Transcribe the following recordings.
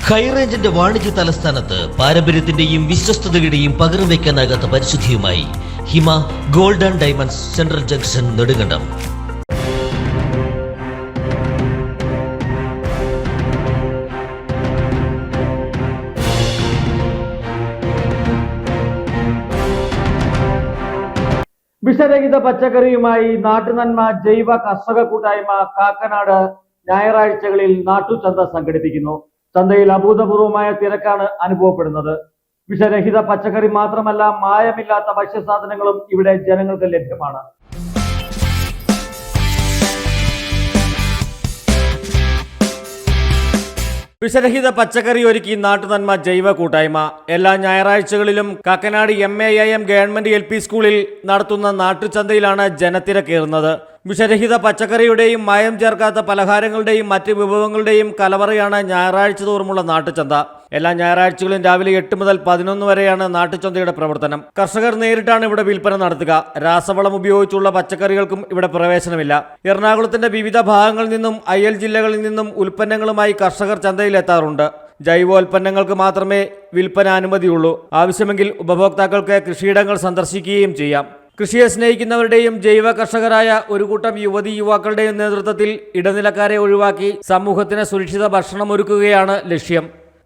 ഹൈറേഞ്ചിന്റെ വാണിജ്യ തലസ്ഥാനത്ത് പാരമ്പര്യത്തിന്റെയും വിശ്വസ്തതയുടെയും പകരം വയ്ക്കാനാകാത്ത പരിശുദ്ധിയുമായി Hima gold and diamonds central junction Nedumkandam. വിഷരഹിത പച്ചക്കറിയുമായി നാട്ടുനന്മ ജൈവ കർഷക കൂട്ടായ്മ കാക്കനാട് ഞായറാഴ്ചകളിൽ നാട്ടുചന്ത സംഘടിപ്പിക്കുന്നു. ചന്തയിൽ അഭൂതപൂർവമായ തിരക്കാണ് അനുഭവപ്പെടുന്നത്. വിഷരഹിത പച്ചക്കറി മാത്രമല്ല, മായമില്ലാത്ത ഭക്ഷ്യസാധനങ്ങളും ഇവിടെ ജനങ്ങൾക്ക് ലഭ്യമാണ്. വിഷരഹിത പച്ചക്കറി ഒരുക്കി നാട്ടുനന്മ ജൈവ കൂട്ടായ്മ എല്ലാ ഞായറാഴ്ചകളിലും കാക്കനാട് MAIM ഗവൺമെന്റ് LP സ്കൂളിൽ നടത്തുന്ന നാട്ടുചന്തയിലാണ് ജനത്തിരക്കേറുന്നത്. വിഷരഹിത പച്ചക്കറിയുടെയും മായം ചേർക്കാത്ത പലഹാരങ്ങളുടെയും മറ്റ് വിഭവങ്ങളുടെയും കലവറയാണ് ഞായറാഴ്ച തോറുമുള്ള നാട്ടുചന്ത. എല്ലാ ഞായറാഴ്ചകളും രാവിലെ 8 മുതൽ 11 വരെയാണ് നാട്ടുചന്തയുടെ പ്രവർത്തനം. കർഷകർ നേരിട്ടാണ് ഇവിടെ വിൽപ്പന നടത്തുക. രാസവളം ഉപയോഗിച്ചുള്ള പച്ചക്കറികൾക്കും ഇവിടെ പ്രവേശനമില്ല. എറണാകുളത്തിന്റെ വിവിധ ഭാഗങ്ങളിൽ നിന്നും അയൽ ജില്ലകളിൽ നിന്നും ഉൽപ്പന്നങ്ങളുമായി കർഷകർ ചന്തയിലെത്താറുണ്ട്. ജൈവോൽപ്പന്നങ്ങൾക്ക് മാത്രമേ വിൽപ്പന അനുമതിയുള്ളൂ. ആവശ്യമെങ്കിൽ ഉപഭോക്താക്കൾക്ക് കൃഷിയിടങ്ങൾ സന്ദർശിക്കുകയും ചെയ്യാം. കൃഷിയെ സ്നേഹിക്കുന്നവരുടെയും ജൈവ കർഷകരായ ഒരു കൂട്ടം യുവാക്കളുടെയും നേതൃത്വത്തിൽ ഇടനിലക്കാരെ ഒഴിവാക്കി സമൂഹത്തിന് സുരക്ഷിത ഭക്ഷണം ഒരുക്കുകയാണ് ലക്ഷ്യം.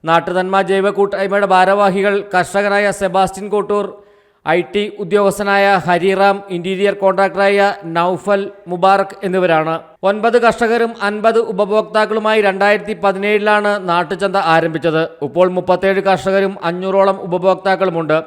നാട്ടുനന്മ ജൈവ കൂട്ടായ്മയുടെ ഭാരവാഹികൾ കർഷകരായ സെബാസ്റ്റ്യൻ കോട്ടൂർ, IT ഉദ്യോഗസ്ഥനായ ഹരിറാം, ഇന്റീരിയർ കോൺട്രാക്ടറായ നൌഫൽ മുബാറക് എന്നിവരാണ്. 9 കർഷകരും 50 ഉപഭോക്താക്കളുമായി 2017 നാട്ടുചന്ത ആരംഭിച്ചത്. ഇപ്പോൾ 37 കർഷകരും 500ഓളം ഉപഭോക്താക്കളുമുണ്ട്.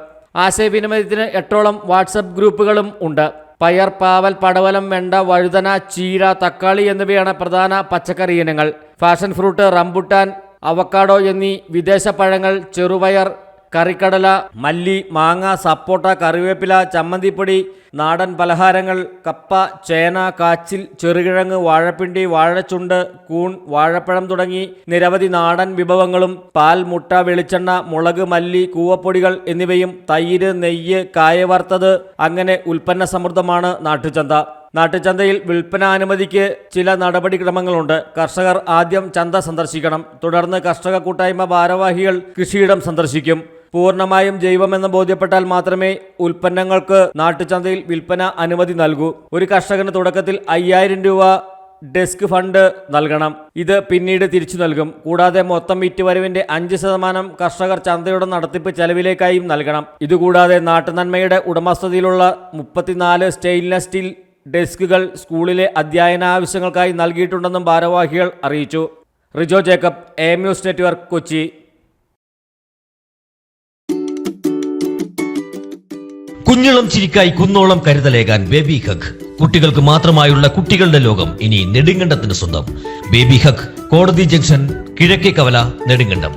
ആശയവിനിമയത്തിന് 8ഓളം വാട്സപ്പ് ഗ്രൂപ്പുകളും ഉണ്ട്. പയർ, പാവൽ, പടവലം, വെണ്ട, വഴുതന, ചീര, തക്കാളി എന്നിവയാണ് പ്രധാന പച്ചക്കറി ഇനങ്ങൾ. ഫാഷൻ ഫ്രൂട്ട്, റംബുട്ടാൻ, അവക്കാഡോ എന്നീ വിദേശ പഴങ്ങൾ, ചെറുപയർ, കറിക്കടല, മല്ലി, മാങ്ങ, സപ്പോട്ട, കറിവേപ്പില, ചമ്മന്തിപ്പൊടി, നാടൻ പലഹാരങ്ങൾ, കപ്പ, ചേന, കാച്ചിൽ, ചെറുകിഴങ്ങ്, വാഴപ്പിണ്ടി, വാഴച്ചുണ്ട്, കൂൺ, വാഴപ്പഴം തുടങ്ങി നിരവധി നാടൻ വിഭവങ്ങളും പാൽ, മുട്ട, വെളിച്ചെണ്ണ, മുളക്, മല്ലി, കൂവപ്പൊടികൾ എന്നിവയും തൈര്, നെയ്യ്, കായ വറുത്തത്, അങ്ങനെ ഉൽപ്പന്ന സമൃദ്ധമാണ് നാട്ടുചന്ത. നാട്ടുചന്തയിൽ വിൽപ്പന അനുമതിക്ക് ചില നടപടിക്രമങ്ങളുണ്ട്. കർഷകർ ആദ്യം ചന്ത സന്ദർശിക്കണം. തുടർന്ന് കർഷക കൂട്ടായ്മ ഭാരവാഹികൾ കൃഷിയിടം സന്ദർശിക്കും. പൂർണ്ണമായും ജൈവമെന്ന് ബോധ്യപ്പെട്ടാൽ മാത്രമേ ഉൽപ്പന്നങ്ങൾക്ക് നാട്ടുചന്തയിൽ വിൽപ്പന അനുമതി നൽകൂ. ഒരു കർഷകന് തുടക്കത്തിൽ 5000 രൂപ ഡെസ്ക് ഫണ്ട് നൽകണം. ഇത് പിന്നീട് തിരിച്ചു നൽകും. കൂടാതെ മൊത്തം വിറ്റുവരവിന്റെ 5% കർഷകർ ചന്തയുടെ നടത്തിപ്പ് ചെലവിലേക്കായും നൽകണം. ഇതുകൂടാതെ നാട്ടുനന്മയുടെ ഉടമസ്ഥതയിലുള്ള 34 സ്റ്റെയിൻലെസ് സ്റ്റീൽ ഡെസ്കുകൾ സ്കൂളിലെ അധ്യയന ആവശ്യങ്ങൾക്കായി നൽകിയിട്ടുണ്ടെന്നും ഭാരവാഹികൾ അറിയിച്ചു. Rijo Jacob, AM news network, Kochi. കുഞ്ഞിളം ചിരിക്കായി കുന്നോളം കരുതലേകാൻ ബേബി ഹഗ്. കുട്ടികൾക്ക് മാത്രമായുള്ള കുട്ടികളുടെ ലോകം ഇനി നെടുങ്കണ്ടത്തിന് സ്വന്തം. ബേബി ഹഗ്, കോടതി ജംഗ്ഷൻ, കിഴക്കേ കവല, നെടുങ്കണ്ടം.